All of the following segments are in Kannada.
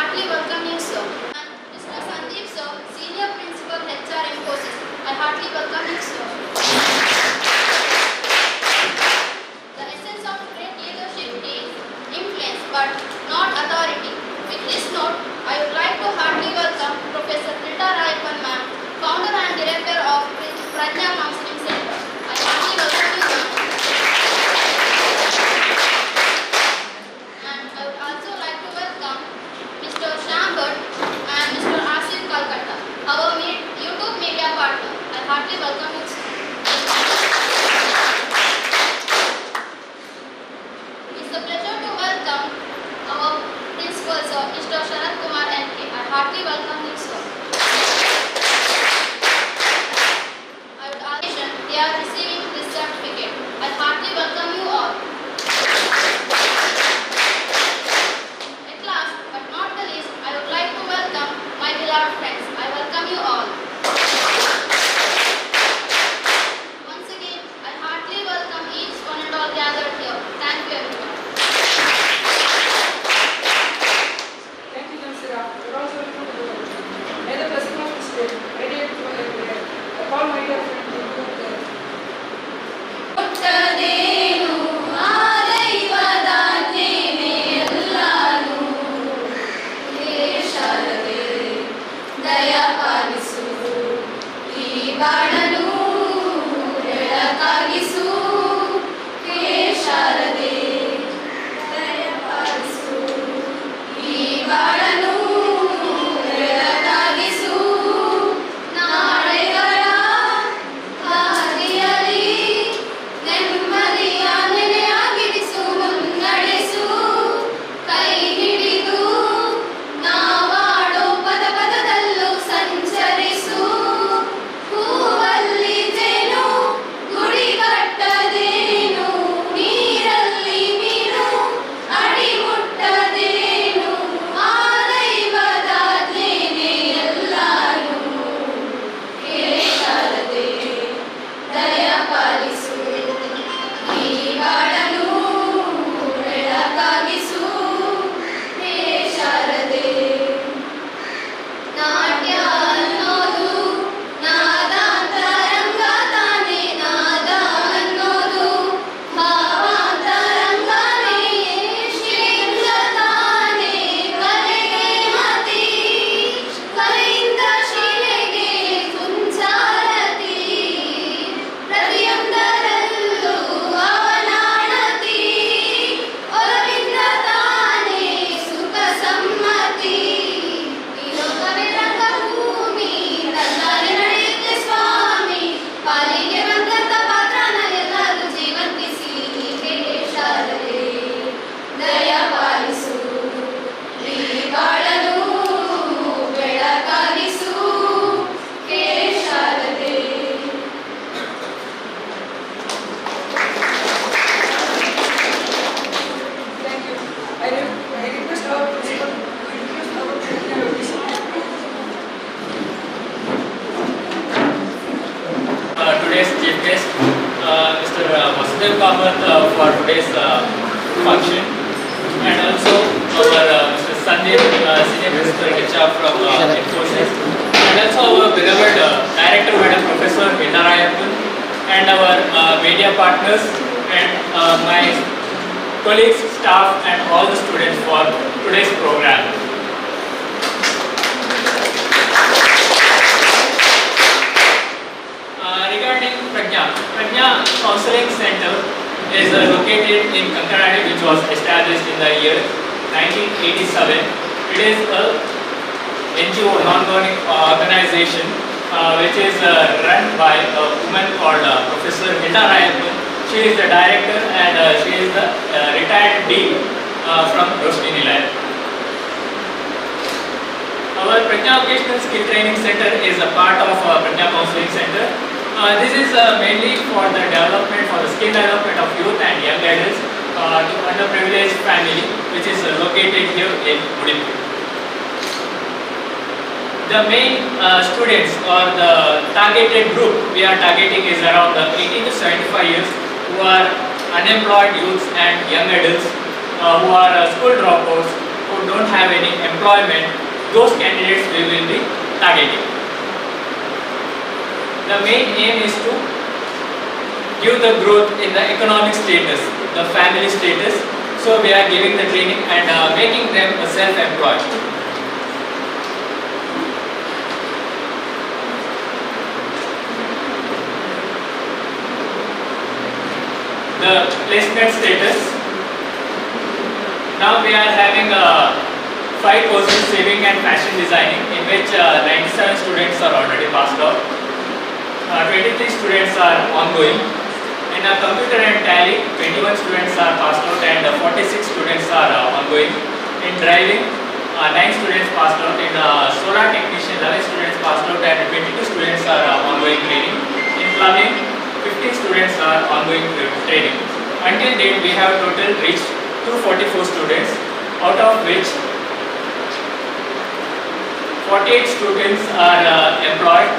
heartily welcome you, sir. And Mr. Sandeep, sir, Senior Principal HR Infosys, I heartily welcome you, sir. The essence of great leadership is influence but not authority. With this note, I would like to heartily welcome Professor Hilda Rayappan ma'am, founder and director of Prajna Counseling Center. I heartily welcome you, ma'am. And I would also like to welcome Mr. Shambert and Mr. Asif Kalkata, our YouTube media partner. I heartily welcome you, sir. It's a pleasure to welcome our principal, sir, Mr. Sharat Kumar NK. I heartily welcome you, sir. I would ask they are receiving this certificate. I heartily welcome you all. At last, but not the least, I would like to welcome my beloved friends. I welcome you all. Once again, I heartily welcome each one and all gathered here. Thank you, everyone. Thank you, Namsira. You're also welcome to the world. May the blessing of this day radiate through everywhere. The Almighty of friends will be there. ಹುಟ್ಟದೇನು ಆ ದೈವದಾಜ್ಞೆನೇ ಎಲ್ಲಾನು ಹೇ ಶಾರದೆ ದಯ ಪಾಲಿಸು ಈ ಬಾಳನು ಬೆಳಕಾಗಿಸು ಹೇ ಶಾರದೆ ದಯ ಪಾಲಿಸು ಈ ಬಾಳನು ಬೆಳಕಾಗಿಸು ನಾಳೆಗಳ ಹಾದಿಯಲ್ಲಿ ನೆಮ್ಮದಿಯ ನೆನೆಯಾಗಿರಿಸು ಮುನ್ನಡೆಸು ಕೈ ಹಿಡಿದು ನಾವಾಡೋ ಪದ ಪದದಲ್ಲೂ ಸಂಚರಿಸು ಹೂವಲ್ಲಿ ಜೇನು ಗುಡಿ ಕಟ್ಟದೇನು ನೀರಲ್ಲಿ ಮೀನು ಅಡಿ ಮುಟ್ಟದೇನು ಆ ದೈವದಾಜ್ಞೆನೇ ಎಲ್ಲಾನು ಹೇ ಶಾರದೆ ದಯ ಪಾಲಿಸು ಈ ಬಾಳನು ಬೆಳಕಾಗಿಸು ಹೇ ಶಾರದೆ ನಾಟ್ಯ ಅನ್ನೋದು ನಾದಾಂತರಂಗ ತಾನೇ ನಾದ ಅನ್ನೋದು ಭಾವಾಂತರಂಗನೇ ಶ್ರೀಲಿಂಗ ತಾನೇ ಕಲೆಗೆ ಮತಿ ಕಲೆಯಿಂದ ಶಿಲೆಗೆ ಕುಂಚಾರತಿ ಪ್ರತಿಯೊಂದರಲ್ಲೂ ಅವನಾಣತಿ ಒಲವಿಂದ ತಾನೇ ಸುಖ ಸಮ್ಮತಿ ಈ ಲೋಕವೇ ರಂಗಭೂಮಿ ತನ್ನಾಲೆ ನಡೆಯುತ್ತೆ ಸ್ವಾಮಿ ಪಾಲಿಗೆ ಬಂದಂತ ಪಾತ್ರನ ಎಲ್ಲರೂ ಜೀವಂತಿಸಿ ಹೇ ಶಾರದೆ ದಯ ಪಾಲಿಸು ಈ ಬಾಳನು ಬೆಳಕಾಗಿಸು ಹೇ ಶಾರದೆ Thank you. I request our principal to introduce our technologies. Today's chief guest, Mr. Vasudev Kamath, for today's function, and also our Mr. Sandeep, Senior Principal HR from Infosys, and also our beloved Director Madam Professor Hilda Rayappan, and our media partners, and my colleagues, staff, and all the students for today's program. Regarding Prajna Counseling Center is located in Kankanadi, which was established in the year 1987. It is a NGO, non-government organization, which is run by a woman called Professor Hilda Rayappan. She is the director and she is the retired dean from Roshni Lab. Our Prajna Vocational Skill Training Center is a part of Prajna Counseling Center. This is mainly for the development, for the skill development of youth and young adults to underprivileged family, which is located here in Mudipu. The main students or the targeted group we are targeting is around 18 to 75 years who are unemployed youths and young adults who are school dropouts, who who don't have any employment, those candidates we will be targeting. The main aim is to give the growth in the economic status, the family status. So we are giving the training and making them self-employed. The placement status. Now we are having 5 courses, saving and fashion designing, in which 97 students are already passed out. 23 students are ongoing. In computer and tally, 21 students are passed out and 46 students are ongoing. In driving, 9 students passed out. In solar technician, 11 students passed out and 22 students are ongoing training. In plumbing, 15 students are ongoing training. Until date, we have total reached 244 students, out of which 48 students are employed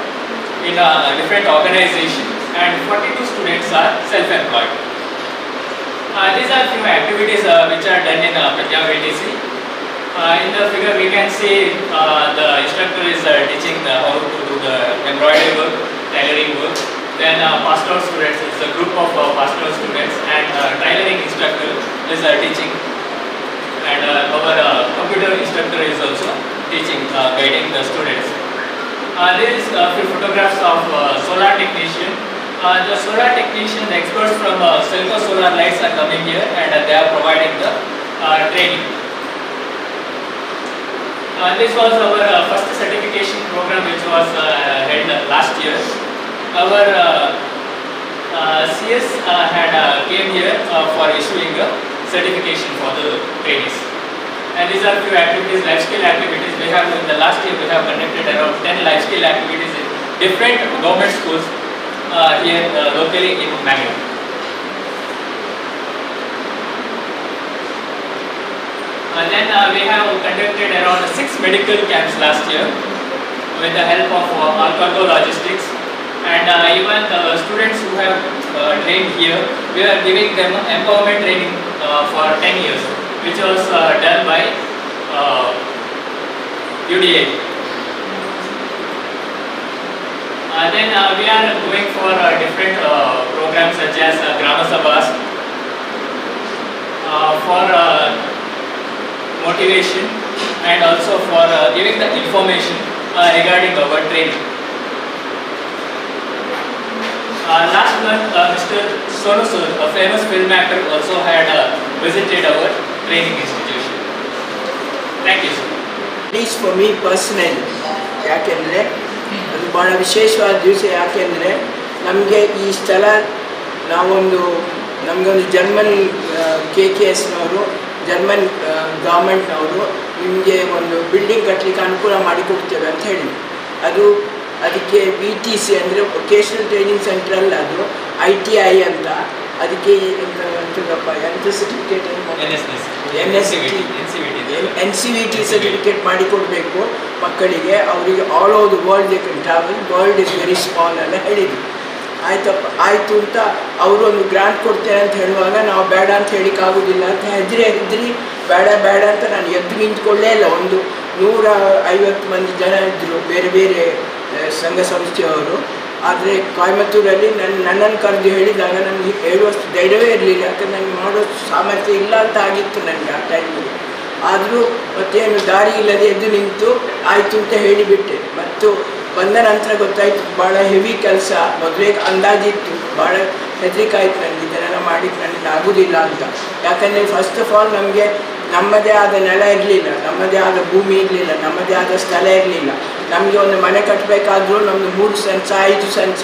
in different organizations and 42 students are self-employed. These are few activities which are done in Prajna VTC. In the figure we can see the instructor is teaching how to do the embroidery work, tailoring work. Then passed out students, it's a group of passed out students, and tailoring instructor is teaching, and our computer instructor is also teaching, guiding the students. There is a few photographs of solar technician. The solar technician, the experts from Silco Solar Lights are coming here and they are providing the training. This was our first certification program which was held last year. Our CS had came here for issuing a certification for the trainees. And these are few activities, life skill activities. We have in the last year we have conducted around 10 life skill activities in different government schools here locally in Bangalore. And then we have conducted around 6 medical camps last year with the help of our cargo logistics, and even the students who have trained here, we are giving them empowerment training for 10 years, which was done by UDA. Then we are going for different programs such as Grama Sabhas for motivation and also for giving the information regarding our training. Last month, Mr. Sonu Sood, a famous film actor, also had visited our training institution. Thank you, sir. At least for me personally, ಯಾಕೆಂದರೆ ಅದು ಭಾಳ ವಿಶೇಷವಾದ ದಿವಸ. ಯಾಕೆಂದರೆ ನಮಗೆ ಈ ಸ್ಥಳ ನಮಗೊಂದು ಜರ್ಮನ್ KKSನವರು, ಜರ್ಮನ್ ಗೌರ್ಮೆಂಟ್ನವರು ನಿಮಗೆ ಒಂದು ಬಿಲ್ಡಿಂಗ್ ಕಟ್ಟಲಿಕ್ಕೆ ಅನುಕೂಲ ಮಾಡಿಕೊಡ್ತೇವೆ ಅಂತ ಹೇಳಿ, ಅದಕ್ಕೆ VTC ಅಂದರೆ ವೊಕೇಶನಲ್ ಟ್ರೈನಿಂಗ್ ಸೆಂಟರ್ ಅಲ್ಲ, ಅದು ITI ಅಂತ. ಅದಕ್ಕೆ ಎಂಥ ಸರ್ಟಿಫಿಕೇಟ್ NCVT ಸರ್ಟಿಫಿಕೇಟ್ ಮಾಡಿಕೊಡ್ಬೇಕು ಮಕ್ಕಳಿಗೆ. ಅವರಿಗೆ all over the world they can travel, world is very small ಎಲ್ಲ ಹೇಳಿದ್ವಿ. ಆಯಿತು ಅಂತ ಅವರು ಒಂದು ಗ್ರಾಂಟ್ ಕೊಡ್ತೇನೆ ಅಂತ ಹೇಳುವಾಗ ನಾವು ಬೇಡ ಅಂತ ಹೇಳಿಕ್ಕಾಗೋದಿಲ್ಲ ಅಂತ ಹೆದರಿ ಬೇಡ ಅಂತ ನಾನು ಎದ್ದು ನಿಂತ್ಕೊಳ್ಳೇ ಇಲ್ಲ. ಒಂದು 150 ಮಂದಿ ಜನ ಇದ್ದರು, ಬೇರೆ ಬೇರೆ ಸಂಘ ಸಂಸ್ಥೆಯವರು. ಆದರೆ ಕೊಯಮತ್ತೂರಲ್ಲಿ ನನ್ನನ್ನು ಕರೆದು ಹೇಳಿದಾಗ ನನಗೆ ಹೇಳುವಷ್ಟು ಧೈರ್ಯವೇ ಇರಲಿಲ್ಲ, ಯಾಕಂದರೆ ನನಗೆ ಮಾಡೋಷ್ಟು ಸಾಮರ್ಥ್ಯ ಇಲ್ಲ ಅಂತ ಆಗಿತ್ತು ನನಗೆ ಆ ಟೈಮಲ್ಲಿ. ಆದರೂ ಮತ್ತೇನು ದಾರಿ ಇಲ್ಲದೆ ಎದ್ದು ನಿಂತು ಆಯಿತು ಅಂತ ಹೇಳಿಬಿಟ್ಟೆ. ಮತ್ತು ಬಂದ ನಂತರ ಗೊತ್ತಾಯಿತು ಭಾಳ ಹೆವಿ ಕೆಲಸ. ಮೊದಲೇ ಅಂದಾಜಿತ್ತು, ಭಾಳ ಹೆದರಿಕೆ ಆಯಿತು ನನಗೆ, ಇದನ್ನೆಲ್ಲ ಮಾಡಿಕ್ಕೆ ನನಗೆ ಆಗೋದಿಲ್ಲ ಅಂತ. ಯಾಕಂದರೆ ಫಸ್ಟ್ ಆಫ್ ಆಲ್ ನಮಗೆ ನಮ್ಮದೇ ಆದ ನೆಲ ಇರಲಿಲ್ಲ, ನಮ್ಮದೇ ಆದ ಭೂಮಿ ಇರಲಿಲ್ಲ, ನಮ್ಮದೇ ಆದ ಸ್ಥಳ ಇರಲಿಲ್ಲ. ನಮಗೆ ಒಂದು ಮನೆ ಕಟ್ಟಬೇಕಾದ್ರೂ ನಮ್ಮದು 3 ಸೆನ್ಸ 5 ಸೆನ್ಸ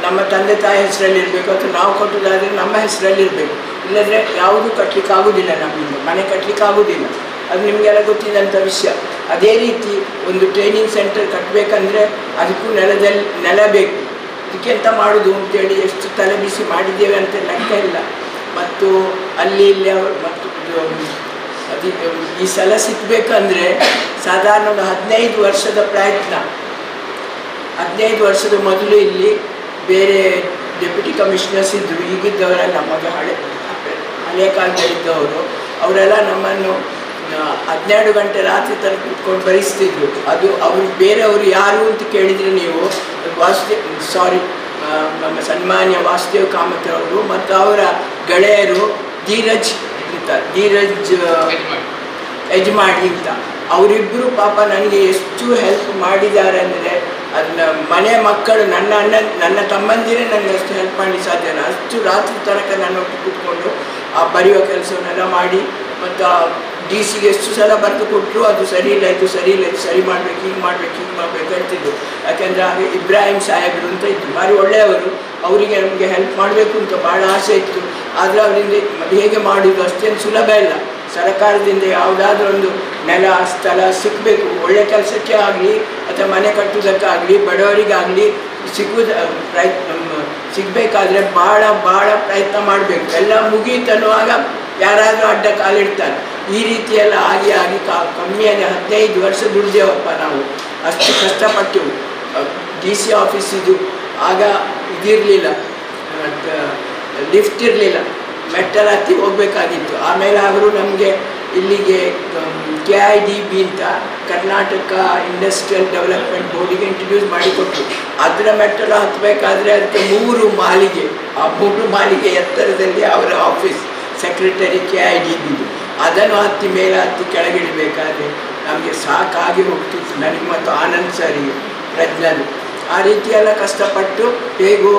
ನಮ್ಮ ತಂದೆ ತಾಯಿ ಹೆಸರಲ್ಲಿರಬೇಕು, ಅಥವಾ ನಾವು ಕಟ್ಟೋದಾದರೆ ನಮ್ಮ ಹೆಸರಲ್ಲಿರಬೇಕು. ಇಲ್ಲದ್ರೆ ಯಾವುದೂ ಕಟ್ಟಲಿಕ್ಕಾಗೋದಿಲ್ಲ, ನಮಗೆ ಮನೆ ಕಟ್ಟಲಿಕ್ಕಾಗೋದಿಲ್ಲ. ಅದು ನಿಮಗೆಲ್ಲ ಗೊತ್ತಿದ್ದಂಥ ವಿಷಯ. ಅದೇ ರೀತಿ ಒಂದು ಟ್ರೈನಿಂಗ್ ಸೆಂಟರ್ ಕಟ್ಟಬೇಕಂದ್ರೆ ಅದಕ್ಕೂ ನೆಲ ಬೇಕು. ಅದಕ್ಕೆ ಎಂತ ಮಾಡೋದು ಅಂತೇಳಿ ಎಷ್ಟು ತಲೆ ಬಿಸಿ ಮಾಡಿದ್ದೇವೆ ಅಂತ ಲೆಕ್ಕ ಇಲ್ಲ. ಮತ್ತು ಅಲ್ಲಿ ಮತ್ತು ಈ ಸಲ ಸಿಕ್ಕಬೇಕಂದ್ರೆ ಸಾಧಾರಣ ಒಂದು 15 ವರ್ಷದ ಪ್ರಯತ್ನ. 15 ವರ್ಷದ ಮೊದಲು ಇಲ್ಲಿ ಬೇರೆ ಡೆಪ್ಯೂಟಿ ಕಮಿಷನರ್ಸ್ ಇದ್ದರು, ಈಗಿದ್ದವರೆಲ್ಲ ನಮಗೆ ಹಳೆಯ ಕಾಲದಲ್ಲಿದ್ದವರು. ಅವರೆಲ್ಲ ನಮ್ಮನ್ನು 12 ಗಂಟೆ ರಾತ್ರಿ ತನಕ ಕುತ್ಕೊಂಡು ಬರೆಸ್ತಿದ್ರು. ಅದು ಅವರು ಬೇರೆಯವರು ಯಾರು ಅಂತ ಕೇಳಿದರೆ ನೀವು ನಮ್ಮ ಸನ್ಮಾನ್ಯ ವಾಸುದೇವ್ ಕಾಮತ್ ಅವರು ಮತ್ತು ಅವರ ಗೆಳೆಯರು ಧೀರಜ್ ಯಜಮಾಡಿ ಅಂತ ಅವರಿಬ್ಬರು ಪಾಪ ನನಗೆ ಎಷ್ಟು ಹೆಲ್ಪ್ ಮಾಡಿದ್ದಾರೆ ಅಂದರೆ ಅದನ್ನ ಮನೆ ಮಕ್ಕಳು ನನ್ನ ತಮ್ಮಂದಿರೇ ನನಗೆ ಅಷ್ಟು ಹೆಲ್ಪ್ ಮಾಡಲಿಕ್ಕೆ ಸಾಧ್ಯ ಇಲ್ಲ. ಅಷ್ಟು ರಾತ್ರಿ ತನಕ ನನ್ನ ಒಟ್ಟಿಗೆ ಕೂತ್ಕೊಂಡು ಆ ಬರೆಯುವ ಕೆಲಸವನ್ನೆಲ್ಲ ಮಾಡಿ ಮತ್ತು DC ಗೆ ಎಷ್ಟು ಸಲ ಬರೆದು ಕೊಟ್ಟರು ಅದು ಸರಿ ಇಲ್ಲ ಇದು ಸರಿ ಇಲ್ಲ ಇದು ಸರಿ ಮಾಡಬೇಕು ಹೀಗೆ ಮಾಡಬೇಕು ಹೇಳ್ತಿದ್ರು. ಯಾಕೆಂದರೆ ಹಾಗೆ ಇಬ್ರಾಹಿಂ ಸಾಹೇಬರು ಅಂತ ಇತ್ತು, ಭಾರಿ ಒಳ್ಳೆಯವರು. ಅವರಿಗೆ ನಮಗೆ ಹೆಲ್ಪ್ ಮಾಡಬೇಕು ಅಂತ ಭಾಳ ಆಸೆ ಇತ್ತು. ಆದರೆ ಅವರಿಂದ ಹೇಗೆ ಮಾಡೋದು ಅಷ್ಟೇನು ಸುಲಭ ಇಲ್ಲ. ಸರ್ಕಾರದಿಂದ ಯಾವುದಾದ್ರೂ ಒಂದು ನೆಲ ಸ್ಥಳ ಸಿಕ್ಕಬೇಕು, ಒಳ್ಳೆ ಕೆಲಸಕ್ಕೆ ಆಗಲಿ ಅಥವಾ ಮನೆ ಕಟ್ಟುವುದಕ್ಕಾಗಲಿ ಬಡವರಿಗಾಗಲಿ ಸಿಗಬೇಕಾದ್ರೆ ಭಾಳ ಪ್ರಯತ್ನ ಮಾಡಬೇಕು. ಎಲ್ಲ ಮುಗೀತನ್ನುವಾಗ ಯಾರಾದರೂ ಅಡ್ಡ ಕಾಲಿಡ್ತಾರೆ. ಈ ರೀತಿಯೆಲ್ಲ ಆಗಿ ಕಮ್ಮಿಯಾಗಿ 15 ವರ್ಷ ದುಡ್ದೇವಪ್ಪ ನಾವು. ಅಷ್ಟು ಕಷ್ಟಪಟ್ಟೆವು. DC ಆಫೀಸಿದು ಆಗ ಇದಿರಲಿಲ್ಲ, ಲಿಫ್ಟ್ ಇರಲಿಲ್ಲ, ಮೆಟ್ಟಲ್ ಹತ್ತಿ ಹೋಗಬೇಕಾಗಿತ್ತು. ಆಮೇಲೆ ಅವರು ನಮಗೆ ಇಲ್ಲಿಗೆ KIDB ಅಂತ ಕರ್ನಾಟಕ ಇಂಡಸ್ಟ್ರಿಯಲ್ ಡೆವಲಪ್ಮೆಂಟ್ ಬೋರ್ಡಿಗೆ ಇಂಟ್ರಡ್ಯೂಸ್ ಮಾಡಿಕೊಟ್ರು. ಅದರ ಮೆಟ್ಟಲು ಹತ್ತಬೇಕಾದ್ರೆ ಅದಕ್ಕೆ 3 ಮಾಳಿಗೆ, ಆ 3 ಮಾಳಿಗೆ ಎತ್ತರದಲ್ಲಿ ಅವರ ಆಫೀಸ್ ಸೆಕ್ರೆಟರಿ KIDB. ಅದನ್ನು ಮೇಲೆ ಹತ್ತಿ ಕೆಳಗಿಡಬೇಕಾದ್ರೆ ನಮಗೆ ಸಾಕಾಗಿ ಹೋಗ್ತಿತ್ತು ನನಗೆ ಮತ್ತು ಆನಂದ್ ಸರಿಗೆ, ಪ್ರಜ್ಞರು. ಆ ರೀತಿಯೆಲ್ಲ ಕಷ್ಟಪಟ್ಟು ಹೇಗೂ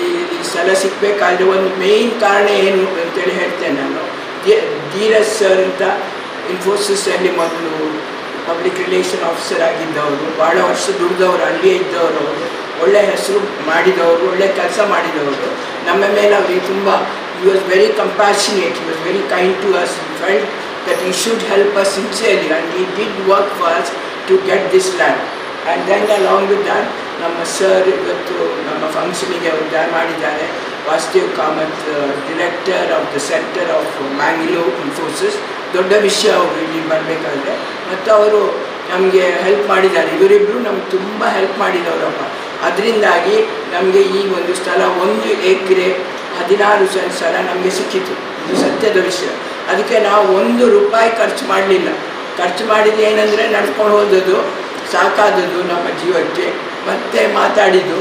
ಈ ಸ್ಥಳ ಸಿಗಬೇಕಾದ್ರೆ ಒಂದು ಮೇಯ್ನ್ ಕಾರಣ ಏನು ಅಂತೇಳಿ ಹೇಳ್ತೇನೆ ನಾನು. ಧೀರಜ್ ಸರ್ ಅಂತ ಇನ್ಫೋಸಿಸಲ್ಲಿ ಮೊದಲು ಪಬ್ಲಿಕ್ ರಿಲೇಷನ್ ಆಫೀಸರ್ ಆಗಿದ್ದವರು, ಭಾಳ ವರ್ಷ ದುಡಿದವರು, ಅಲ್ಲಿಯೇ ಇದ್ದವರು, ಅವರು ಒಳ್ಳೆ ಹೆಸರು ಮಾಡಿದವರು, ಒಳ್ಳೆ ಕೆಲಸ ಮಾಡಿದವರು. ನಮ್ಮ ಮೇಲೆ ಅವರಿಗೆ ತುಂಬ he was very compassionate, he was very kind to us. He felt that he should help us sincerely and he did work for us to get this land. And then along with that, ನಮ್ಮ ಸರ್ ಇವತ್ತು ನಮ್ಮ ಫಂಕ್ಷನಿಗೆ ಅವರು ಜಾಯ್ನ್ ಮಾಡಿದ್ದಾರೆ. Vasudev Kamath, director of the centre of Mangalore Infosys. ದೊಡ್ಡ ವಿಷಯ ಅವರು ಇಲ್ಲಿ ಬರಬೇಕಾದ್ರೆ. ಮತ್ತು ಅವರು ನಮಗೆ ಹೆಲ್ಪ್ ಮಾಡಿದ್ದಾರೆ. ಇವರಿಬ್ಬರು ನಮ್ಗೆ ತುಂಬ ಹೆಲ್ಪ್ ಮಾಡಿದವರಪ್ಪ. ಅದರಿಂದಾಗಿ ನಮಗೆ ಈ ಒಂದು ಸ್ಥಳ 1 ಎಕರೆ 16 ಸೆಂಟ್ ಸ್ಥಳ ನಮಗೆ ಸಿಕ್ಕಿತು. ಇದು ಸತ್ಯದ ವಿಷಯ. ಅದಕ್ಕೆ ನಾವು 1 ರೂಪಾಯಿ ಖರ್ಚು ಮಾಡಲಿಲ್ಲ. ಖರ್ಚು ಮಾಡಿದ್ದು ಏನಂದರೆ ನಡ್ಕೊಂಡು ಹೋದದ್ದು, ಸಾಕಾದದ್ದು ನಮ್ಮ ಜೀವಕ್ಕೆ, ಮತ್ತೆ ಮಾತಾಡಿದ್ದು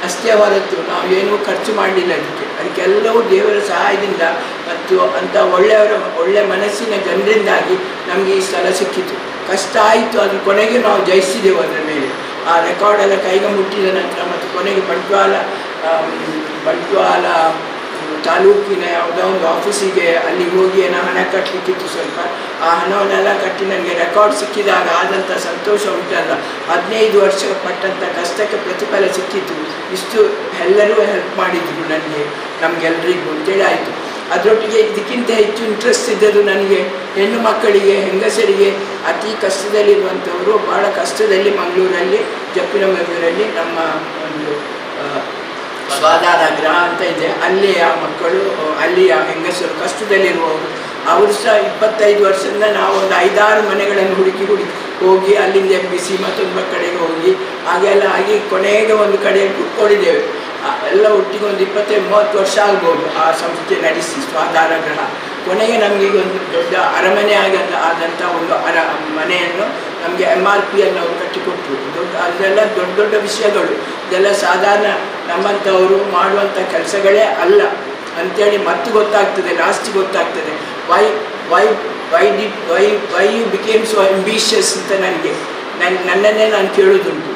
ಅಷ್ಟೇ ಹೊರತು ನಾವು ಏನೂ ಖರ್ಚು ಮಾಡಲಿಲ್ಲ. ಅದಕ್ಕೆಲ್ಲವೂ ದೇವರ ಸಹಾಯದಿಂದ ಮತ್ತು ಅಂಥ ಒಳ್ಳೆಯ ಮನಸ್ಸಿನ ಜನರಿಂದಾಗಿ ನಮಗೆ ಈ ಸ್ಥಳ ಸಿಕ್ಕಿತು. ಕಷ್ಟ ಆಯಿತು, ಅದ್ರ ಕೊನೆಗೆ ನಾವು ಜಯಿಸಿದೆವು. ಅದರ ಮೇಲೆ ಆ ರೆಕಾರ್ಡೆಲ್ಲ ಕೈಗೆ ಮುಟ್ಟಿದ ನಂತರ ಮತ್ತು ಕೊನೆಗೆ ಬಂಟ್ವಾಳ ತಾಲೂಕಿನ ಯಾವುದೋ ಒಂದು ಆಫೀಸಿಗೆ ಅಲ್ಲಿ ಹೋಗಿ ಏನೋ ಹಣ ಕಟ್ಟಲಿಕ್ಕಿತ್ತು ಸ್ವಲ್ಪ. ಆ ಹಣವನ್ನೆಲ್ಲ ಕಟ್ಟಿ ನನಗೆ ರೆಕಾರ್ಡ್ ಸಿಕ್ಕಿದಾಗ ಆದಂಥ ಸಂತೋಷ ಉಂಟಲ್ಲ, 15 ವರ್ಷ ಪಟ್ಟಂಥ ಕಷ್ಟಕ್ಕೆ ಪ್ರತಿಫಲ ಸಿಕ್ಕಿತ್ತು. ಇಷ್ಟು ಎಲ್ಲರೂ ಹೆಲ್ಪ್ ಮಾಡಿದರು ನಮಗೆಲ್ಲರಿಗೂ ಅಂತೇಳಿ ಆಯಿತು. ಅದರೊಟ್ಟಿಗೆ ಇದಕ್ಕಿಂತ ಹೆಚ್ಚು ಇಂಟ್ರೆಸ್ಟ್ ಇದ್ದದ್ದು ನನಗೆ ಹೆಣ್ಣು ಮಕ್ಕಳಿಗೆ, ಹೆಂಗಸರಿಗೆ, ಅತಿ ಕಷ್ಟದಲ್ಲಿರುವಂಥವರು, ಭಾಳ ಕಷ್ಟದಲ್ಲಿ ಮಂಗಳೂರಲ್ಲಿ ಜಪ್ಪಿನಮಗಳೂರಲ್ಲಿ ನಮ್ಮ ಒಂದು ಸ್ವಾಧಾರ ಗೃಹ ಅಂತ ಇದೆ. ಅಲ್ಲಿಯ ಮಕ್ಕಳು, ಅಲ್ಲಿಯ ಹೆಂಗಸರು ಕಷ್ಟದಲ್ಲಿರುವವರು, ಅವರು ಸಹ 25 ವರ್ಷದಿಂದ ನಾವು ಒಂದು 5-6 ಮನೆಗಳನ್ನು ಹುಡುಕಿ ಹೋಗಿ ಅಲ್ಲಿಂದ ಎಬ್ಬಿಸಿ ಮತ್ತೊಂದು ಕಡೆಗೆ ಹೋಗಿ ಹಾಗೆಲ್ಲ ಆಗಿ ಕೊನೆಗೆ ಒಂದು ಕಡೆಯಲ್ಲಿ ಕೂತ್ಕೊಂಡಿದ್ದೇವೆ. ಎಲ್ಲ ಒಟ್ಟಿಗೆ ಒಂದು 25-30 ವರ್ಷ ಆಗ್ಬೋದು ಆ ಸಂಸ್ಥೆ ನಡೆಸಿ ಸ್ವಾಧಾರ ಗೃಹ. ಕೊನೆಗೆ ನಮಗೆ ಒಂದು ದೊಡ್ಡ ಅರಮನೆ ಆದಂಥ ಒಂದು ಮನೆಯನ್ನು ನಮಗೆ MRPಯನ್ನು ಅವರು ಕಟ್ಟಿಕೊಟ್ಟರು. ಅದೆಲ್ಲ ದೊಡ್ಡ ವಿಷಯಗಳು. ಇದೆಲ್ಲ ಸಾಧಾರಣ ನಮ್ಮಂಥವರು ಮಾಡುವಂಥ ಕೆಲಸಗಳೇ ಅಲ್ಲ ಅಂಥೇಳಿ ಮತ್ತೆ ಗೊತ್ತಾಗ್ತದೆ, ಲಾಸ್ಟಿಗೆ ಗೊತ್ತಾಗ್ತದೆ. Why you became so ambitious ಅಂತ ನನ್ನನ್ನೇ ನಾನು ಕೇಳೋದುಂಟು.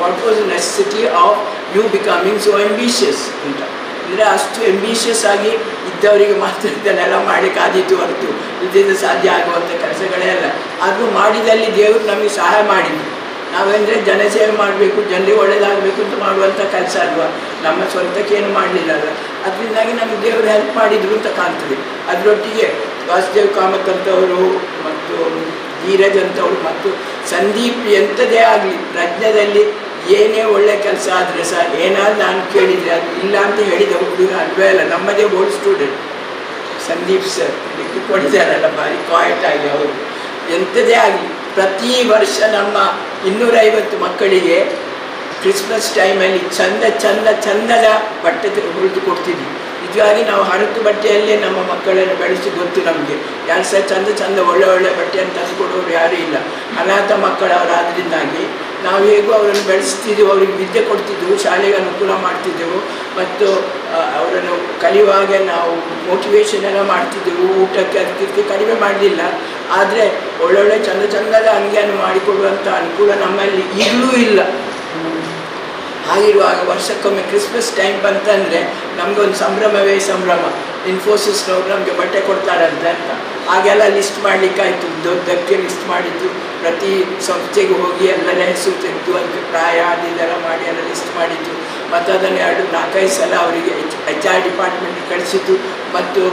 What was the necessity of you becoming so ambitious ಅಂತ. ಅಂದರೆ ಅಷ್ಟು ಅಂಬಿಷಿಯಸ್ ಆಗಿ ಇದ್ದವರಿಗೆ ಮಾತ್ರ ಇದನ್ನೆಲ್ಲ ಮಾಡಲಿಕ್ಕಾದೀತು ಹೊರತು ಇದರಿಂದ ಸಾಧ್ಯ ಆಗುವಂಥ ಕೆಲಸಗಳೇ ಅಲ್ಲ. ಅದು ಮಾಡಿದಲ್ಲಿ ದೇವರು ನಮಗೆ ಸಹಾಯ ಮಾಡಿದ್ದು. ನಾವೆಂದರೆ ಜನಸೇವೆ ಮಾಡಬೇಕು, ಜನರಿಗೆ ಒಳ್ಳೆಯದಾಗಬೇಕು ಅಂತ ಮಾಡುವಂಥ ಕೆಲಸ ಅಲ್ವಾ, ನಮ್ಮ ಸ್ವಂತಕ್ಕೇನು ಮಾಡಲಿಲ್ಲಲ್ಲ. ಅದರಿಂದಾಗಿ ನಮಗೆ ದೇವರು ಹೆಲ್ಪ್ ಮಾಡಿದರು ಅಂತ ಕಾಣ್ತದೆ. ಅದರೊಟ್ಟಿಗೆ ವಾಸುದೇವ್ ಕಾಮತ್ ಅಂತವರು ಮತ್ತು ಧೀರಜ್ ಅಂತವರು ಮತ್ತು ಸಂದೀಪ್ ಎಂಥದೇ ಆಗಲಿ ಪ್ರಜ್ಞದಲ್ಲಿ ಏನೇ ಒಳ್ಳೆ ಕೆಲಸ ಆದರೆ ಸಹ ಏನಾದ್ರು ನಾನು ಕೇಳಿದರೆ ಅದು ಇಲ್ಲ ಅಂತ ಹೇಳಿದ ಹುಡುಗ ಅಲ್ವೇ ಅಲ್ಲ. ನಮ್ಮದೇ ಓಲ್ಡ್ ಸ್ಟೂಡೆಂಟ್ ಸಂದೀಪ್ ಸರ್ ಕೊಡಿದ್ದಾರಲ್ಲ, ಭಾರಿ ಕ್ವಾಯಿಟ್ ಆಗಿ ಅವರು. ಎಂಥದೇ ಆಗಲಿ ಪ್ರತಿ ವರ್ಷ ನಮ್ಮ 250 ಮಕ್ಕಳಿಗೆ ಕ್ರಿಸ್ಮಸ್ ಟೈಮಲ್ಲಿ ಚಂದದ ಬಟ್ಟೆ ಹೊಲಿದು ಕೊಡ್ತಿದ್ವಿ. ನಿಜವಾಗಿ ನಾವು ಹರಕು ಬಟ್ಟೆಯಲ್ಲೇ ನಮ್ಮ ಮಕ್ಕಳನ್ನು ಬೆಳೆಸಿ ಗೊತ್ತು ನಮಗೆ. ಯಾರು ಸಹ ಚಂದ ಚಂದ ಒಳ್ಳೆ ಒಳ್ಳೆ ಬಟ್ಟೆಯನ್ನು ತಂದುಕೊಡೋರು ಯಾರೂ ಇಲ್ಲ. ಅನಾಥ ಮಕ್ಕಳವರಾದ್ರಿಂದಾಗಿ ನಾವು ಹೇಗೂ ಅವರನ್ನು ಬೆಳೆಸ್ತಿದ್ದೆವು, ಅವರಿಗೆ ವಿದ್ಯೆ ಕೊಡ್ತಿದ್ದೆವು, ಶಾಲೆಗೆ ಅನುಕೂಲ ಮಾಡ್ತಿದ್ದೆವು, ಮತ್ತು ಅವರನ್ನು ಕಲಿಯುವಾಗ ನಾವು ಮೋಟಿವೇಶನ್ ಎಲ್ಲ ಮಾಡ್ತಿದ್ದೆವು. ಊಟಕ್ಕೆ ಅದಕ್ಕೆ ಕಡಿಮೆ ಮಾಡಲಿಲ್ಲ. ಆದರೆ ಒಳ್ಳೊಳ್ಳೆ ಚಂದ ಚಂದದ ಅಂಗಿಯನ್ನು ಮಾಡಿಕೊಡುವಂಥ ಅನುಕೂಲ ನಮ್ಮಲ್ಲಿ ಈಗಲೂ ಇಲ್ಲ. ಹಾಗಿರುವಾಗ ವರ್ಷಕ್ಕೊಮ್ಮೆ ಕ್ರಿಸ್ಮಸ್ ಟೈಮ್ ಬಂತಂದರೆ ನಮಗೊಂದು ಸಂಭ್ರಮವೇ ಸಂಭ್ರಮ. ಇನ್ಫೋಸಿಸ್ನವ್ರು ನಮಗೆ ಬಟ್ಟೆ ಕೊಡ್ತಾರಂತೆ ಅಂತ ಹಾಗೆಲ್ಲ ಲಿಸ್ಟ್ ಮಾಡಲಿಕ್ಕಾಯಿತು. ದೊಡ್ಡಕ್ಕೆ ಲಿಸ್ಟ್ ಮಾಡಿದ್ದು, ಪ್ರತಿ ಸಂಸ್ಥೆಗೆ ಹೋಗಿ ಎಲ್ಲರ ಹೆಸರು ತೆಗೆದು ಅದಕ್ಕೆ ಪ್ರಾಯ ಅದು ಇದೆಲ್ಲ ಮಾಡಿ ಎಲ್ಲ ಲಿಸ್ಟ್ ಮಾಡಿದ್ದು. ಮತ್ತು ಅದನ್ನು 4-5 ಸಲ ಅವರಿಗೆ HR ಡಿಪಾರ್ಟ್ಮೆಂಟ್ಗೆ ಕಳಿಸಿದ್ದು, ಮತ್ತು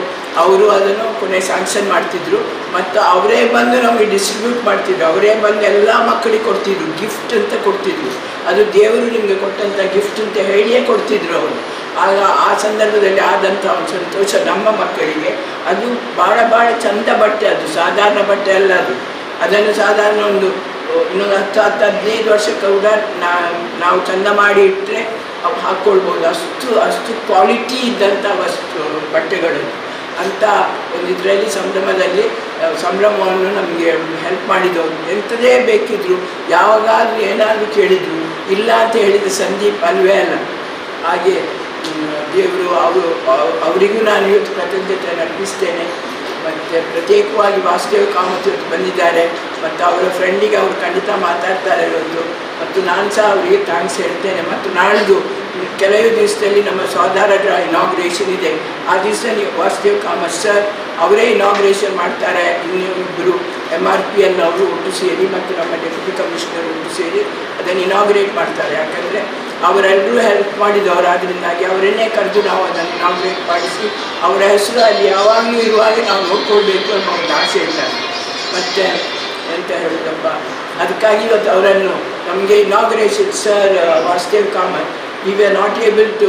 ಅವರು ಅದನ್ನು ಕೊನೆ ಸ್ಯಾಂಕ್ಷನ್ ಮಾಡ್ತಿದ್ರು, ಮತ್ತು ಅವರೇ ಬಂದು ನಮಗೆ ಡಿಸ್ಟ್ರಿಬ್ಯೂಟ್ ಮಾಡ್ತಿದ್ರು. ಅವರೇ ಬಂದು ಎಲ್ಲ ಮಕ್ಕಳಿಗೆ ಕೊಡ್ತಿದ್ರು, ಗಿಫ್ಟ್ ಅಂತ ಕೊಡ್ತಿದ್ರು. ಅದು ದೇವರು ನಿಮಗೆ ಕೊಟ್ಟಂಥ ಗಿಫ್ಟ್ ಅಂತ ಹೇಳಿಯೇ ಕೊಡ್ತಿದ್ರು ಅವರು. ಆಗ ಆ ಸಂದರ್ಭದಲ್ಲಿ ಆದಂಥ ಒಂದು ಸಂತೋಷ ನಮ್ಮ ಮಕ್ಕಳಿಗೆ. ಅದು ಭಾಳ ಭಾಳ ಚಂದ ಬಟ್ಟೆ, ಅದು ಸಾಧಾರಣ ಬಟ್ಟೆ ಅಲ್ಲ. ಅದನ್ನು ಸಾಧಾರಣ ಇನ್ನೊಂದು 10-15 ವರ್ಷಕ್ಕೆ ಕೂಡ ನಾವು ಚಂದ ಮಾಡಿ ಇಟ್ಟರೆ ಅವು ಹಾಕ್ಕೊಳ್ಬೋದು. ಅಷ್ಟು ಕ್ವಾಲಿಟಿ ಇದ್ದಂಥ ಬಟ್ಟೆಗಳು ಅಂತ ಒಂದು ಇದರಲ್ಲಿ ಸಂಭ್ರಮವನ್ನು ನಮಗೆ ಹೆಲ್ಪ್ ಮಾಡಿದವರು. ಎಂಥದೇ ಬೇಕಿದ್ರು, ಯಾವಾಗಾದರೂ ಏನಾದರೂ ಕೇಳಿದರು, ಇಲ್ಲ ಅಂತ ಹೇಳಿದ ಸಂದೀಪ್ ಅಲ್ವೇ ಅಲ್ಲ. ಹಾಗೆ ದೇವರು ಅವರಿಗೂ ನಾನು ಇವತ್ತು ಕೃತಜ್ಞತೆಯನ್ನು ಅರ್ಪಿಸ್ತೇನೆ. ಮತ್ತು ಪ್ರತ್ಯೇಕವಾಗಿ ವಾಸುದೇವ ಕಾಮತ್ ಇವತ್ತು ಬಂದಿದ್ದಾರೆ, ಮತ್ತು ಅವರ ಫ್ರೆಂಡಿಗೆ ಅವರು ಖಂಡಿತ ಮಾತಾಡ್ತಾರೆ ಇವತ್ತು, ಮತ್ತು ನಾನು ಸಹ ಅವರಿಗೆ ಥ್ಯಾಂಕ್ಸ್ ಹೇಳ್ತೇನೆ. ಮತ್ತು ನಾಳಿದ್ದು ಕೆಲವು ದಿವಸದಲ್ಲಿ ನಮ್ಮ ಸ್ವಾಧಾರಕರ ಇನಾಗ್ರೇಷನ್ ಇದೆ. ಆ ದಿವಸದಲ್ಲಿ ವಾಸುದೇವ ಕಾಮತ್ ಸರ್ ಅವರೇ ಇನಾಗ್ರೇಷನ್ ಮಾಡ್ತಾರೆ. ಇನ್ನಿಬ್ಬರು MRPL ಅವರು ಒಟ್ಟು ಸೇರಿ ಮತ್ತು ನಮ್ಮ ಡೆಪ್ಯೂಟಿ ಕಮಿಷನರ್ ಒಟ್ಟು ಸೇರಿ ಅದನ್ನು ಇನಾಗ್ರೇಟ್ ಮಾಡ್ತಾರೆ. ಯಾಕಂದರೆ ಅವರೆಲ್ಲರೂ ಹೆಲ್ಪ್ ಮಾಡಿದವರಾದ್ರಿಂದಾಗಿ ಅವರನ್ನೇ ಕರೆದು ನಾವು ಅದನ್ನು ಇನಾಗ್ರೇಟ್ ಮಾಡಿಸಿ ಅವರ ಹೆಸರು ಅಲ್ಲಿ ಯಾವಾಗಲೂ ಇರುವಾಗ ನಾವು ನೋಡ್ಕೊಳ್ಬೇಕು ಅನ್ನೋ ಒಂದು ಆಸೆ ಇದ್ದಾರೆ. ಮತ್ತು ಎಂತ ಹೇಳೋದಪ್ಪ, ಅದಕ್ಕಾಗಿ ಇವತ್ತು ಅವರನ್ನು ನಮಗೆ inauguration sir Vasudev Kamath we were not able to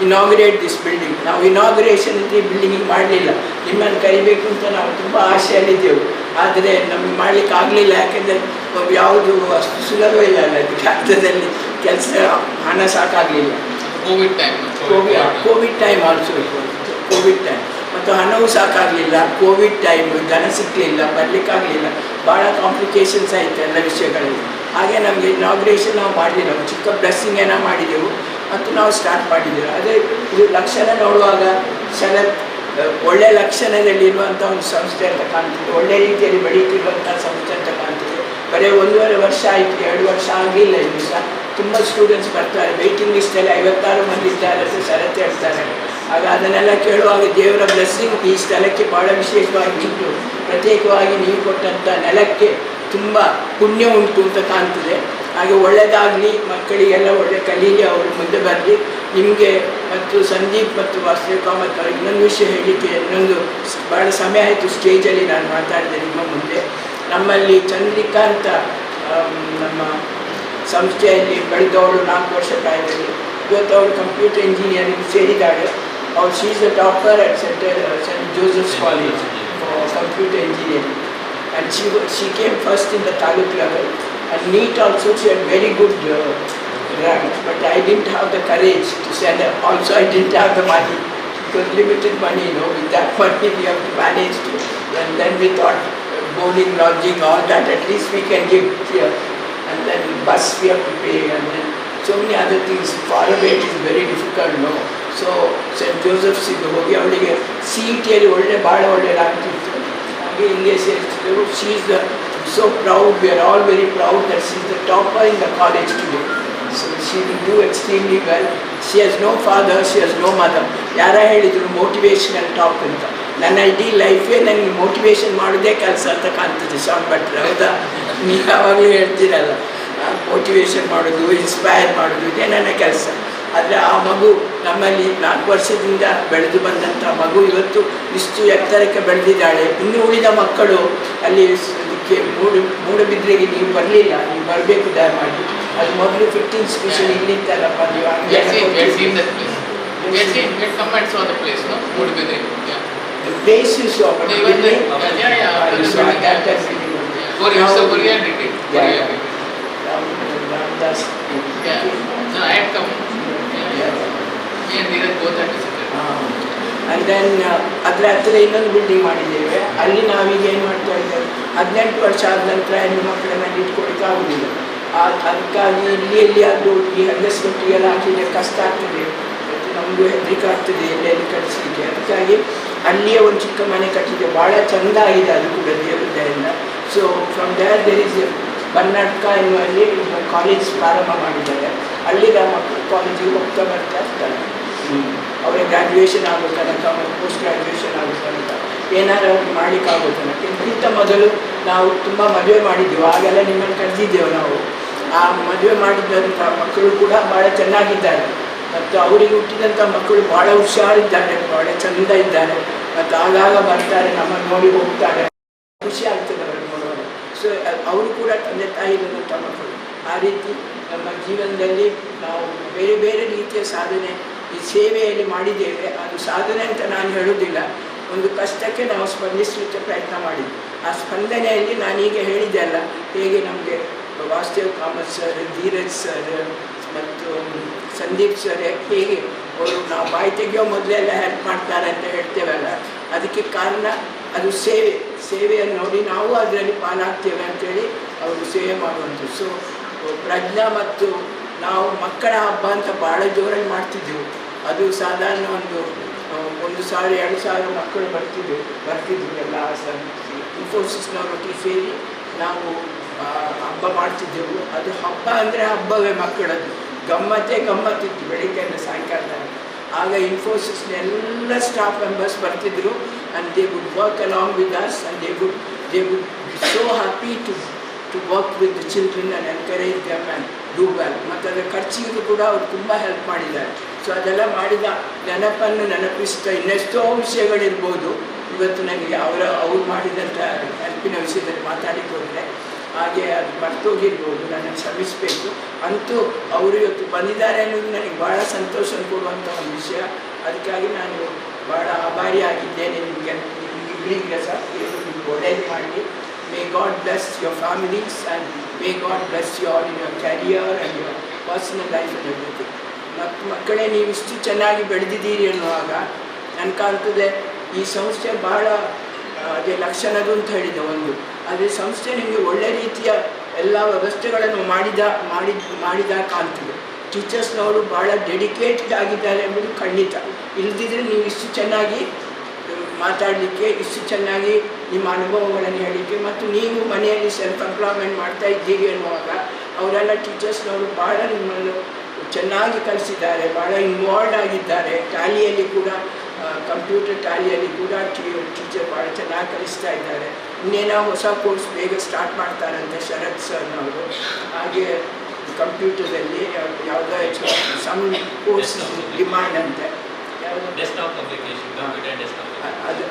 inaugurate this building. ನಾವು ಇನಾಗ್ರೇಷನ್ ಈ ಬಿಲ್ಡಿಂಗಿಗೆ ಮಾಡಲಿಲ್ಲ. ನಿಮ್ಮನ್ನು ಕರಿಬೇಕು ಅಂತ ನಾವು ತುಂಬ ಆಸೆಯಲ್ಲಿದ್ದೆವು, ಆದರೆ ನಮಗೆ ಮಾಡಲಿಕ್ಕೆ ಆಗಲಿಲ್ಲ. ಯಾಕೆಂದರೆ ಯಾವುದು ಅಷ್ಟು ಸುಲಭವಿಲ್ಲ ಅಲ್ಲ, ಅದಕ್ಕೆ ಅರ್ಥದಲ್ಲಿ ಕೆಲಸ ಹಣ ಸಾಕಾಗಲಿಲ್ಲ. Covid time also, Covid time, ಮತ್ತು ಹಣವೂ ಸಾಕಾಗಲಿಲ್ಲ. ಕೋವಿಡ್ ಟೈಮ್, ಜನ ಸಿಗಲಿಲ್ಲ, ಬರಲಿಕ್ಕಾಗಲಿಲ್ಲ, ಭಾಳ ಕಾಂಪ್ಲಿಕೇಶನ್ಸ್ ಆಯಿತು ಎಲ್ಲ ವಿಷಯಗಳಲ್ಲಿ. ಹಾಗೆ ನಮಗೆ ಇನಾಗ್ರೇಷನ್ ನಾವು ಮಾಡಲಿಲ್ಲ, ಚಿಕ್ಕ ಬ್ಲೆಸ್ಸಿಂಗ್ ಏನೋ ಮಾಡಿದೆವು ಮತ್ತು ನಾವು ಸ್ಟಾರ್ಟ್ ಮಾಡಿದ್ದೆವು. ಅದೇ ಇದು ಲಕ್ಷಣ ನೋಡುವಾಗ ಒಳ್ಳೆಯ ಲಕ್ಷಣದಲ್ಲಿರುವಂಥ ಒಂದು ಸಂಸ್ಥೆ ಅಂತ ಕಾಣ್ತದೆ, ಒಳ್ಳೆಯ ರೀತಿಯಲ್ಲಿ ಬೆಳೀತಿರುವಂಥ ಸಂಸ್ಥೆ ಅಂತ ಕಾಣ್ತದೆ. ಬರೀ 1.5 ವರ್ಷ ಆಯಿತು, 2 ವರ್ಷ ಆಗಲಿಲ್ಲ. ಇನ್ನು ಸಹ ತುಂಬ ಸ್ಟೂಡೆಂಟ್ಸ್ ಬರ್ತಾರೆ. ವೆಯ್ಟಿಂಗ್ ಲಿಸ್ಟಲ್ಲಿ 56 ಮಂದಿ ಇದ್ದಾರೆ ಅಂತ ಷರತ್ತು ಹೇಳ್ತಾರೆ. ಆಗ ಅದನ್ನೆಲ್ಲ ಕೇಳುವಾಗ ದೇವರ ಬ್ಲೆಸ್ಸಿಂಗ್ ಈ ಸ್ಥಳಕ್ಕೆ ಭಾಳ ವಿಶೇಷವಾಗಿ ಇಟ್ಟು, ಪ್ರತ್ಯೇಕವಾಗಿ ನೀವು ಕೊಟ್ಟಂಥ ನೆಲಕ್ಕೆ ತುಂಬ ಪುಣ್ಯ ಉಂಟು ಅಂತ ಕಾಣ್ತದೆ. ಹಾಗೆ ಒಳ್ಳೆಯದಾಗಲಿ, ಮಕ್ಕಳಿಗೆಲ್ಲ ಒಳ್ಳೆ ಕಲೀಲಿ, ಅವರು ಮುಂದೆ ಬರಲಿ. ನಿಮಗೆ ಮತ್ತು ಸಂದೀಪ್ ಮತ್ತು ವಾಸುದೇವ್ ಕಾಮತ್ ಅವ್ರಿಗೆ ಇನ್ನೊಂದು ವಿಷಯ ಹೇಳಲಿಕ್ಕೆ, ಭಾಳ ಸಮಯ ಆಯಿತು ಸ್ಟೇಜಲ್ಲಿ ನಾನು ಮಾತಾಡಿದೆ ನಿಮ್ಮ ಮುಂದೆ. ನಮ್ಮಲ್ಲಿ ಚಂದ್ರಿಕಾ ಅಂತ ನಮ್ಮ ಸಂಸ್ಥೆಯಲ್ಲಿ ಬೆಳೆದವಳು 4 ವರ್ಷ ಪ್ರಾಯದಲ್ಲಿ. ಇವತ್ತು ಅವಳು ಕಂಪ್ಯೂಟರ್ ಇಂಜಿನಿಯರಿಂಗ್ ಸೇರಿದ್ದಾಳೆ. ಅವಳು she is the topper at Saint Joseph's College for computer engineering. And she came first in the taluk level, and NEET also she had very good rank, but I didn't have the courage to send her. Also I didn't have the money, because limited money, with that money we have to manage to. And then we thought boarding, lodging, all that at least we can give here, and then bus we have to pay, and then so many other things. Far away it is very difficult, no. So St. Joseph's ಹೋಗಿ ಅವಳಿಗೆ CET ಅಲ್ಲಿ ಭಾಳ ಒಳ್ಳೆ ರ್ಯಾಂಕ್ ಇತ್ತು. India says, she is so proud, we are all very proud that she is the topper in the college today. So she will do extremely well. She has no father, she has no mother. ಯಾರ ಹೇಳಿದ್ರು ಮೋಟಿವೇಶನಲ್ ಟಾಕ್ ಅಂತ. ನನ್ನ ಇಡೀ ಲೈಫೇ ನನಗೆ ಮೋಟಿವೇಶನ್ ಮಾಡೋದೇ ಕೆಲಸ ಅಂತ ಕಾಣ್ತದೆ. ಶಾನ್ ಭಟ್ರು ಹೌದಾ? ನೀವು ಯಾವಾಗಲೂ ಹೇಳ್ತೀರಲ್ಲ, ಮೋಟಿವೇಶನ್ ಮಾಡೋದು, ಇನ್ಸ್ಪೈರ್ ಮಾಡೋದು, ಇದೇ ನನ್ನ ಕೆಲಸ. ಆದರೆ ಆ ಮಗು ನಮ್ಮಲ್ಲಿ 4 ವರ್ಷದಿಂದ ಬೆಳೆದು ಬಂದಂಥ ಮಗು ಇವತ್ತು ಇಷ್ಟು ಎತ್ತರಕ್ಕೆ ಬೆಳೆದಿದ್ದಾಳೆ. ಇನ್ನು ಉಳಿದ ಮಕ್ಕಳು ಅಲ್ಲಿ ಇದಕ್ಕೆ ಮೂಡಬಿದ್ರೆಗೆ ನೀವು ಬರಲಿಲ್ಲ, ನೀವು ಬರಬೇಕು ದಯಮಾಡಿ. ಅದು ಮೊದಲು 15 ಸ್ಟೇಷನ್ ಇಲ್ಲಿತ್ತಲ್ಲಪ್ಪ, ನೀವು place you so Me and Neeraj both had visited. And then ಅದರ ಹತ್ತಿರ ಇನ್ನೊಂದು ಬಿಲ್ಡಿಂಗ್ ಮಾಡಿದ್ದೇವೆ. ಅಲ್ಲಿ ನಾವೀಗ ಏನು ಮಾಡ್ತಾ ಇದ್ದೇವೆ, 18 ವರ್ಷ ಆದ ನಂತರ ಹೆಣ್ಣು ಮಕ್ಕಳನ್ನ ಇಟ್ಕೊಳಿಕ್ಕೆ ಆಗುವುದಿಲ್ಲ. ಅದಕ್ಕಾಗಿ ಇಲ್ಲಿ ಅದು ಈ ಹೆಂಗಸರೊಟ್ಟಿಗೆಲ್ಲ ಹಾಕಿದ್ರೆ ಕಷ್ಟ ಆಗ್ತದೆ, ನಮಗೂ ಹೆದರಿಕೆ ಆಗ್ತದೆ ಎಲ್ಲೆಲ್ಲಿ ಕಳಿಸ್ಲಿಕ್ಕೆ. ಅದಕ್ಕಾಗಿ ಅಲ್ಲಿಯೇ ಒಂದು ಚಿಕ್ಕ ಮನೆ ಕಟ್ಟಿದೆ, ಭಾಳ ಚೆಂದ ಆಗಿದೆ ಅದು ಕೂಡ ದೇವರದಿಂದ. So from there is Karnataka ಎನ್ನುವಲ್ಲಿ ಕಾಲೇಜ್ ಪ್ರಾರಂಭ ಮಾಡಿದ್ದಾರೆ. ಅಲ್ಲಿಗೆ ಮಕ್ಕಳು ಕಾಲೇಜಿಗೆ ಹೋಗ್ತಾ ಬರ್ತಾ ಇರ್ತಾರೆ. ಅವರ ಗ್ರ್ಯಾಜುಯೇಷನ್ ಆಗೋ ತನಕ ಮತ್ತು ಪೋಸ್ಟ್ ಗ್ರ್ಯಾಜುಯೇಷನ್ ಆಗೋ ತನಕ ಏನಾದ್ರು ಅವ್ರಿಗೆ ಮಾಡಲಿಕ್ಕಾಗೋ ತನಕ. ಇದಕ್ಕಿಂತ ಮೊದಲು ನಾವು ತುಂಬ ಮದುವೆ ಮಾಡಿದ್ದೆವು, ಆಗೆಲ್ಲ ನಿಮ್ಮನ್ನು ಕರೆದಿದ್ದೆವು ನಾವು. ಆ ಮದುವೆ ಮಾಡಿದಂಥ ಮಕ್ಕಳು ಕೂಡ ಭಾಳ ಚೆನ್ನಾಗಿದ್ದಾರೆ ಮತ್ತು ಅವರಿಗೆ ಹುಟ್ಟಿದಂಥ ಮಕ್ಕಳು ಭಾಳ ಹುಷಾರಿದ್ದಾರೆ, ಭಾಳ ಚೆಂದ ಇದ್ದಾರೆ ಮತ್ತು ಆಗಾಗ ಬರ್ತಾರೆ, ನಮ್ಮನ್ನು ನೋಡಿ ಹೋಗ್ತಾರೆ. ಖುಷಿ ಆಗ್ತದೆ ಅವರಿಗೆ ನೋಡುವಾಗ. ಸೊ ಅವರು ಕೂಡ ತಂದೆ ತಾಯಿ ಇರುವಂಥ ಮಕ್ಕಳು. ಆ ರೀತಿ ನಮ್ಮ ಜೀವನದಲ್ಲಿ ನಾವು ಬೇರೆ ಬೇರೆ ರೀತಿಯ ಸಾಧನೆ ಈ ಸೇವೆಯಲ್ಲಿ ಮಾಡಿದ್ದೇವೆ. ಅದು ಸಾಧನೆ ಅಂತ ನಾನು ಹೇಳುವುದಿಲ್ಲ, ಒಂದು ಕಷ್ಟಕ್ಕೆ ನಾವು ಸ್ಪಂದಿಸಲಿಕ್ಕೆ ಪ್ರಯತ್ನ ಮಾಡಿದ್ವಿ. ಆ ಸ್ಪಂದನೆಯಲ್ಲಿ ನಾನೀಗ ಹೇಳಿದೆ ಅಲ್ಲ, ಹೇಗೆ ನಮಗೆ ವಾಸುದೇವ್ ಕಾಮತ್ ಸರ್, ಧೀರಜ್ ಸರ್ ಮತ್ತು ಸಂದೀಪ್ ಸರ್ ಹೇಗೆ ಅವರು ನಾವು ಬಾಯಿ ತೆಗೆಯೋ ಮೊದಲೆಲ್ಲ ಹೆಲ್ಪ್ ಮಾಡ್ತಾರೆ ಅಂತ ಹೇಳ್ತೇವಲ್ಲ, ಅದಕ್ಕೆ ಕಾರಣ ಅದು ಸೇವೆಯನ್ನು ನೋಡಿ ನಾವು ಅದರಲ್ಲಿ ಪಾಲಾಗ್ತೇವೆ ಅಂತೇಳಿ ಅವರು ಸೇವೆ ಮಾಡುವಂಥದ್ದು. ಸೊ ಪ್ರಜ್ಞಾ ಮತ್ತು ನಾವು ಮಕ್ಕಳ ಹಬ್ಬ ಅಂತ ಭಾಳ ಜೋರಾಗಿ ಮಾಡ್ತಿದ್ದೆವು. ಅದು ಸಾಧಾರಣ 1,000-2,000 ಮಕ್ಕಳು ಬರ್ತಿದ್ವು ಎಲ್ಲ ಇನ್ಫೋಸಿಸ್ನವರೊಟ್ಟಿಗೆ ಸೇರಿ ನಾವು ಹಬ್ಬ ಮಾಡ್ತಿದ್ದೆವು. ಅದು ಹಬ್ಬ ಅಂದರೆ ಹಬ್ಬವೇ, ಮಕ್ಕಳದ್ದು ಗಮ್ಮತ್ತಿತ್ತು ಬೆಳಿಗ್ಗೆಯಿಂದ ಸಾಯಂಕಾಲ ತನಕ. ಆಗ ಇನ್ಫೋಸಿಸ್ನ ಎಲ್ಲ ಸ್ಟಾಫ್ ಮೆಂಬರ್ಸ್ ಬರ್ತಿದ್ರು and they would work along with us and they would be so happy to work with the children and encourage them and do well. ಮತ್ತು ಅದರ ಖರ್ಚಿಗೂ ಕೂಡ ಅವರು ತುಂಬ ಹೆಲ್ಪ್ ಮಾಡಿದ್ದಾರೆ. ಸೊ ಅದೆಲ್ಲ ಮಾಡಿದ ನೆನಪನ್ನು ನೆನಪಿಸ್ತಾ ಇನ್ನೆಷ್ಟೋ ವಿಷಯಗಳಿರ್ಬೋದು ಇವತ್ತು ನನಗೆ ಅವ್ರು ಮಾಡಿದಂಥ ಹೆಲ್ಪಿನ ವಿಷಯದಲ್ಲಿ ಮಾತಾಡಿಕ್ಕೆ ಹೋದರೆ ಹಾಗೆ ಅದು ಮರ್ತೋಗಿರ್ಬೋದು, ನನ್ನನ್ನು ಶ್ರಮಿಸಬೇಕು. ಅಂತೂ ಅವರು ಇವತ್ತು ಬಂದಿದ್ದಾರೆ ಅನ್ನೋದು ನನಗೆ ಭಾಳ ಸಂತೋಷ ಕೊಡುವಂಥ ಒಂದು ವಿಷಯ. ಅದಕ್ಕಾಗಿ ನಾನು ಭಾಳ ಆಭಾರಿಯಾಗಿದ್ದೇನೆ ನಿಮಗಿಬ್ಬರಿಗೆ ಸಹ. ನಿಮ್ಗೆ ಒಳ್ಳೆಯದು ಮಾಡಲಿ. May God bless your families and may God bless you all in your career and your personal life and everything. ಮತ್ತು ಮಕ್ಕಳೇ, ನೀವು ಇಷ್ಟು ಚೆನ್ನಾಗಿ ಬೆಳೆದಿದ್ದೀರಿ ಅನ್ನುವಾಗ ನನಗೆ ಕಾಣ್ತದೆ ಈ ಸಂಸ್ಥೆ ಭಾಳ ಅದೇ ಲಕ್ಷಣದು ಅಂತ ಹೇಳಿದ ಒಂದು. ಅದೇ ಸಂಸ್ಥೆ ನಿಮಗೆ ಒಳ್ಳೆ ರೀತಿಯ ಎಲ್ಲ ವ್ಯವಸ್ಥೆಗಳನ್ನು ಮಾಡಿದ ಕಾಣ್ತದೆ. ಟೀಚರ್ಸ್ನವರು ಭಾಳ ಡೆಡಿಕೇಟೆಡ್ ಆಗಿದ್ದಾರೆ ಎಂಬುದು ಖಂಡಿತ. ಇಲ್ಲದಿದ್ದರೆ ನೀವು ಇಷ್ಟು ಚೆನ್ನಾಗಿ ಮಾತಾಡಲಿಕ್ಕೆ, ಇಷ್ಟು ಚೆನ್ನಾಗಿ ನಿಮ್ಮ ಅನುಭವಗಳನ್ನು ಹೇಳಲಿಕ್ಕೆ, ಮತ್ತು ನೀವು ಮನೆಯಲ್ಲಿ ಸೆಲ್ಫ್ ಎಂಪ್ಲಾಯ್ಮೆಂಟ್ ಮಾಡ್ತಾ ಇದ್ದೀರಿ ಅನ್ನುವಾಗ ಅವರೆಲ್ಲ ಟೀಚರ್ಸ್ನವರು ಭಾಳ ನಿಮ್ಮನ್ನು ಚೆನ್ನಾಗಿ ಕಲಿಸಿದ್ದಾರೆ, ಭಾಳ ಇನ್ವಾಲ್ವ್ ಆಗಿದ್ದಾರೆ. ಟ್ಯಾಲಿಯಲ್ಲಿ ಕೂಡ ಕಂಪ್ಯೂಟರ್ ಟ್ಯಾಲಿಯಲ್ಲಿ ಕೂಡ ಟೀಚರ್ ಭಾಳ ಚೆನ್ನಾಗಿ ಕಲಿಸ್ತಾ ಇದ್ದಾರೆ. ಇನ್ನೇನೋ ಹೊಸ ಕೋರ್ಸ್ ಬೇಗ ಸ್ಟಾರ್ಟ್ ಮಾಡ್ತಾರಂತೆ ಶರತ್ ಸರ್ನವರು. ಹಾಗೆ ಕಂಪ್ಯೂಟರ್ದಲ್ಲಿ ಯಾವುದೋ ಸಮ್ ಕೋರ್ಸ್ ಡಿಮಾಂಡ್ ಅಂತೆ,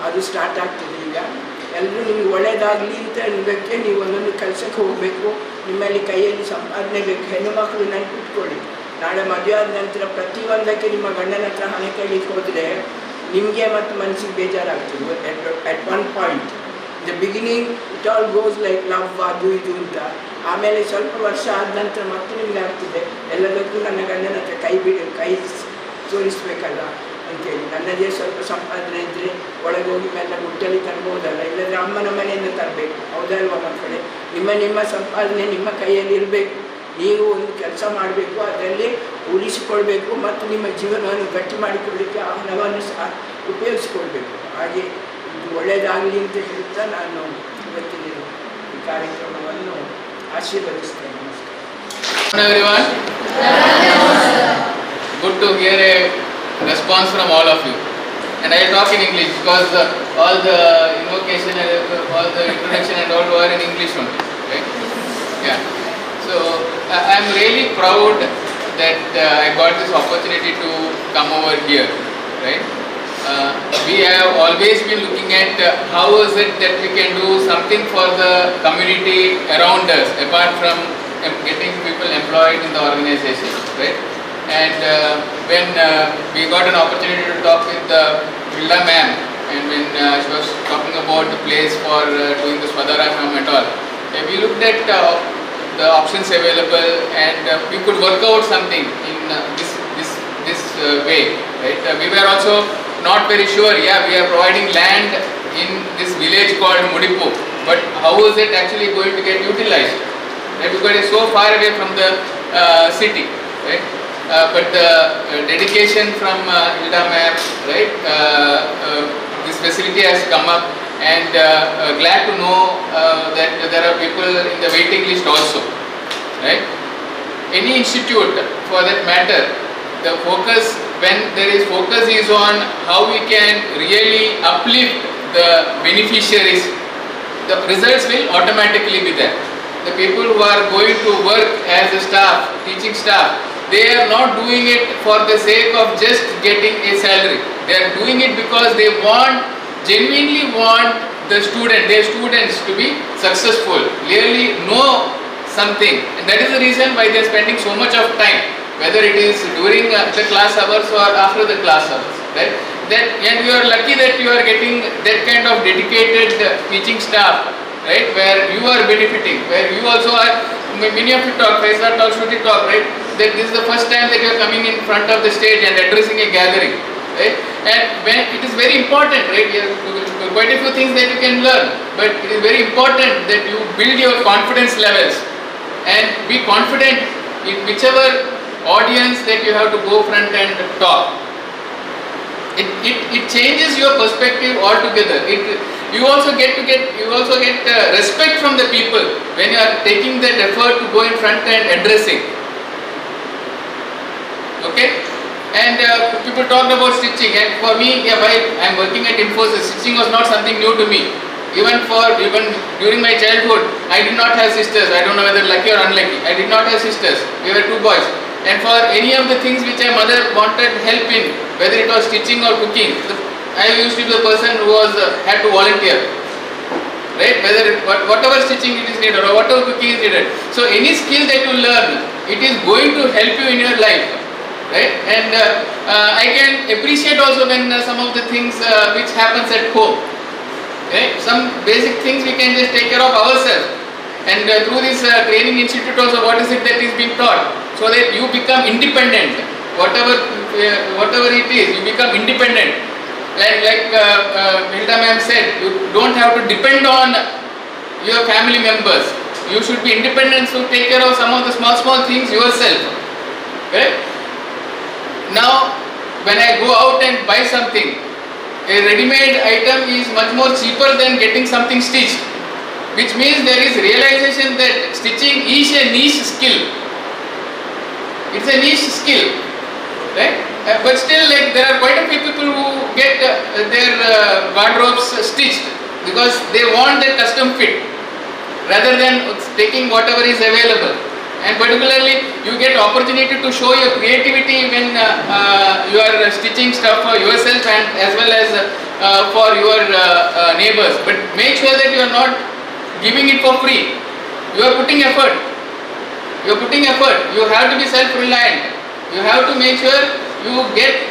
ಅದು ಸ್ಟಾರ್ಟ್ ಆಗ್ತದೆ ಈಗ. ಎಲ್ಲರೂ ನಿಮ್ಗೆ ಒಳ್ಳೇದಾಗಲಿ ಅಂತ ಅನ್ಬೇಕೆ, ನೀವು ಒಂದೊಂದು ಕೆಲಸಕ್ಕೆ ಹೋಗಬೇಕು, ನಿಮ್ಮಲ್ಲಿ ಕೈಯಲ್ಲಿ ಸಂಪಾದನೆ ಬೇಕು. ಹೆಣ್ಣು ಮಕ್ಕಳು ನೆನಪಿಟ್ಕೊಳ್ಳಿ, ನಾಳೆ ಮದುವೆ ಆದ ನಂತರ ಪ್ರತಿಯೊಂದಕ್ಕೆ ನಿಮ್ಮ ಗಂಡನ ಹತ್ರ ಹಣ ಕೇಳಲಿಕ್ಕೆ ಹೋದರೆ ನಿಮಗೆ ಮತ್ತು ಮನಸ್ಸಿಗೆ ಬೇಜಾರಾಗ್ತದೆ. At one point the beginning it all goes like love ಅದು ಇದು ಅಂತ. ಆಮೇಲೆ ಸ್ವಲ್ಪ ವರ್ಷ ಆದ ನಂತರ ಮತ್ತೆ ನಿಮಗೆ ಆಗ್ತದೆ ಎಲ್ಲದಕ್ಕೂ ನನ್ನ ಗಂಡನ ಹತ್ರ ಕೈ ತೋರಿಸ್ಬೇಕಲ್ಲ ಅಂತೇಳಿ. ನನ್ನದೇ ಸ್ವಲ್ಪ ಸಂಪಾದನೆ ಇದ್ದರೆ ಒಳಗೆ ಹೋಗಿ ಮೇಲೆ ಮುಟ್ಟಲ್ಲಿ ತರ್ಬೋದಲ್ಲ, ಇಲ್ಲದ್ರೆ ಅಮ್ಮನ ಮನೆಯಿಂದ ತರಬೇಕು. ಹೌದಲ್ವ ಮಕ್ಕಳೇ? ನಿಮ್ಮ ಸಂಪಾದನೆ ನಿಮ್ಮ ಕೈಯಲ್ಲಿ ಇರಬೇಕು. ನೀವು ಒಂದು ಕೆಲಸ ಮಾಡಬೇಕು, ಅದರಲ್ಲಿ ಉಳಿಸಿಕೊಳ್ಬೇಕು ಮತ್ತು ನಿಮ್ಮ ಜೀವನವನ್ನು ಗಟ್ಟಿ ಮಾಡಿಕೊಳ್ಳಲಿಕ್ಕೆ ಆ ಹಣವನ್ನು ಸಹ ಉಪಯೋಗಿಸಿಕೊಳ್ಬೇಕು. ಹಾಗೆ ಇದು ಒಳ್ಳೆಯದಾಗಲಿ ಅಂತ ಹೇಳುತ್ತಾ ನಾನು ಇವತ್ತಿನ ಈ ಕಾರ್ಯಕ್ರಮವನ್ನು ಆಶೀರ್ವದಿಸ್ತೇನೆ. Everyone, good to hear a response from all of you. And I will talk in English because all the invocation and all the introduction and all were in English only, right? Yeah. So I am really proud that I got this opportunity to come over here, right? We have always been looking at how is it that we can do something for the community around us apart from getting people employed in the organization, right? And when we got an opportunity to talk with Vilda ma'am, and when she was talking about the place for doing the Swadharashram and all, we looked at the options available and we could work out something in this this way, right? We were also not very sure. Yeah, we are providing land in this village called Mudipu, but how is it actually going to get utilized? Right? Because it is so far away from the city, right? But the dedication from Hilda ma'am, right? This facility has come up, and glad to know that there are people in the waiting list also, right? Any institute for that matter, the focus, when there is focus, is on how we can really uplift the beneficiaries. The results will automatically be there. The people who are going to work as a staff, teaching staff, they are not doing it for the sake of just getting a salary. They are doing it because they genuinely want their students to be successful, really know something, and that is the reason why they are spending so much of time, whether it is during the class hours or after the class hours, right? And you are lucky that you are getting that kind of dedicated teaching staff, right, where you are benefiting, where you also are. Many of you talk, Prajna talk, Shruti talk, right, that this is the first time that you are coming in front of the stage and addressing a gathering, right? And when it is very important, right, quite a few things that you can learn, but it is very important that you build your confidence levels and be confident in whichever audience that you have to go front and talk. It changes your perspective altogether. You also get respect from the people when you are taking that effort to go in front and addressing. Okay, and people talked about stitching, and for me, yeah, while I am working at Infosys, stitching was not something new to me. Even during my childhood, I did not have sisters. I don't know whether lucky or unlucky. I did not have sisters. We were two boys. And for any of the things which my mother wanted help in, whether it was stitching or cooking, I used to be the person who had to volunteer. Right? Whatever stitching it is needed or whatever cooking is needed. So any skill that you learn, it is going to help you in your life. Right? And I can appreciate also when some of the things which happens at home. Okay? Some basic things we can just take care of ourselves, and through this training institute also, what is it that is being taught, so that you become independent, whatever it is, you become independent. Like Hilda ma'am said, you don't have to depend on your family members. You should be independent to take care of some of the small things yourself. Okay? Now, when I go out and buy something, a ready-made item is much more cheaper than getting something stitched, which means there is realization that stitching is a niche skill. It's a niche skill, right? But still, like, there are quite a few people who get their wardrobes stitched because they want that custom fit rather than taking whatever is available. And particularly, you get opportunity to show your creativity when you are stitching stuff for yourself and as well as for your neighbors. But make sure that you are not giving it for free. You are putting effort. You are putting effort. You have to be self-reliant. You have to make sure you get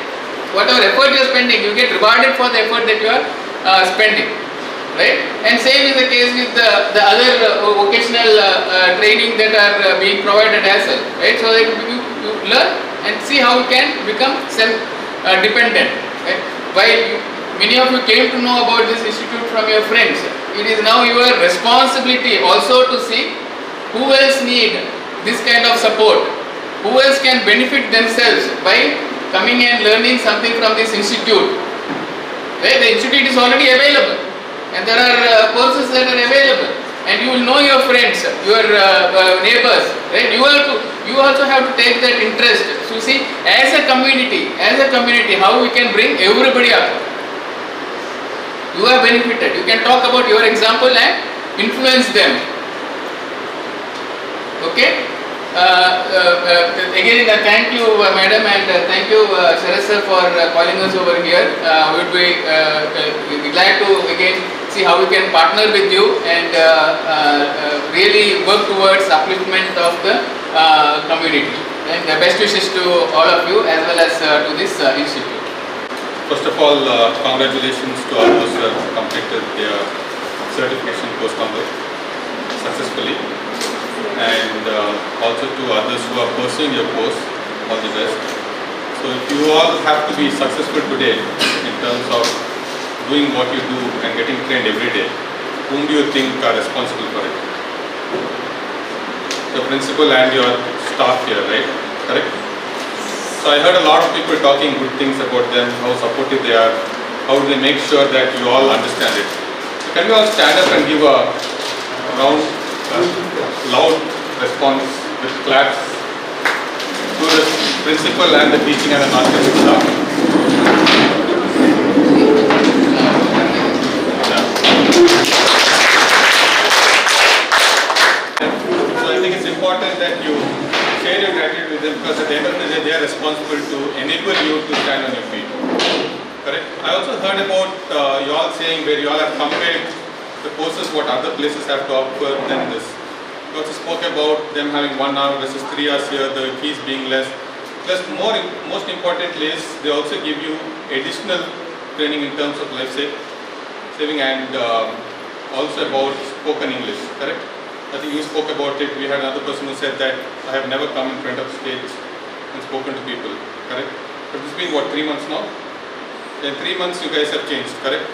whatever effort you are spending, you get rewarded for the effort that you are spending. Right? And same is the case with the other vocational training that are being provided as well. Right? So that you learn and see how you can become self-dependent. Right? While many of you came to know about this institute from your friends, it is now your responsibility also to see who else need this kind of support, who else can benefit themselves by coming and learning something from this institute. Right? The institute is already available. And there are courses that are available, and you will know your friends, your neighbors, right? You also have to take that interest. So see, as a community, how we can bring everybody up. You are benefited. You can talk about your example and influence them. Okay? Again, thank you, madam, and thank you, Sharat sir, for calling us over here. We would be glad to again see how we can partner with you and really work towards upliftment of the community. And best wishes to all of you as well as to this institute. First of all, congratulations to all those who have completed their certification course successfully, and also to others who are pursuing your course, all the best. So if you all have to be successful today in terms of doing what you do and getting trained every day, whom do you think are responsible for it? The principal and your staff here, right? Correct? So I heard a lot of people talking good things about them, how supportive they are, how do they make sure that you all understand it. So can you all stand up and give a round, loud response with claps to the principal and the teaching and the non-teaching staff? So I think it's important that you share your gratitude with them, because at the end of the day they are responsible to enable you to stand on your feet. Correct? I also heard about you all saying where you all have compared the courses what other places have to offer than this. You also spoke about them having 1 hour versus 3 hours here, the fees being less. Plus most importantly is they also give you additional training in terms of life saving and also about spoken English, correct? I think you spoke about it. We had another person who said that I have never come in front of stage and spoken to people, correct? But it's been what, 3 months now? In 3 months you guys have changed, correct?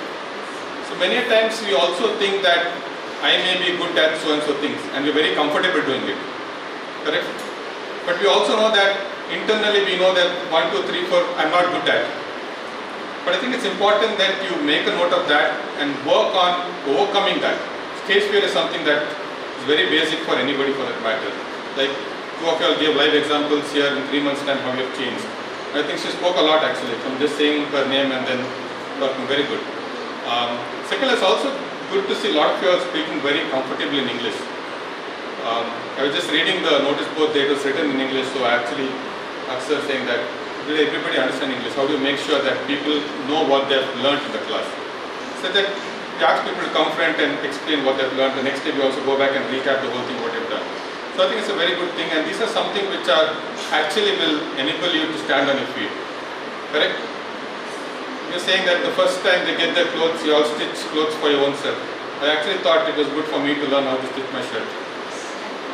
So many a times we also think that I may be good at so and so things and we're very comfortable doing it, correct? But we also know that internally we know that 1, 2, 3, 4 I'm not good at. But I think it's important that you make a note of that and work on overcoming that. Stage fear is something that is very basic for anybody for that matter. Like 2 of you all gave live examples here in 3 months time how you have changed. I think she spoke a lot actually from just saying her name and then talking very good. Second, it's also good to see a lot of you are speaking very comfortably in English. I was just reading the notice board there, it was written in English, so I actually asked her saying that, did everybody understand English? How do you make sure that people know what they've learned in the class? So that you ask people to come front and explain what they've learned. The next day we also go back and recap the whole thing what they've done. So I think it's a very good thing, and these are something which are actually will enable you to stand on your feet. Correct? You're saying that the first time they get their clothes, you all stitch clothes for your own self. I actually thought it was good for me to learn how to stitch my shirt.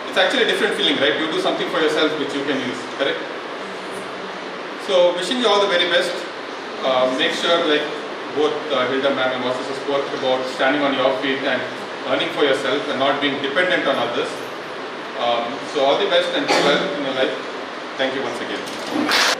It's actually a different feeling, right? You do something for yourself which you can use, correct? So wishing you all the very best. Make sure, like both Hilda ma'am and Moses spoke about standing on your feet and earning for yourself and not being dependent on others. So all the best and do well in your life. Thank you once again.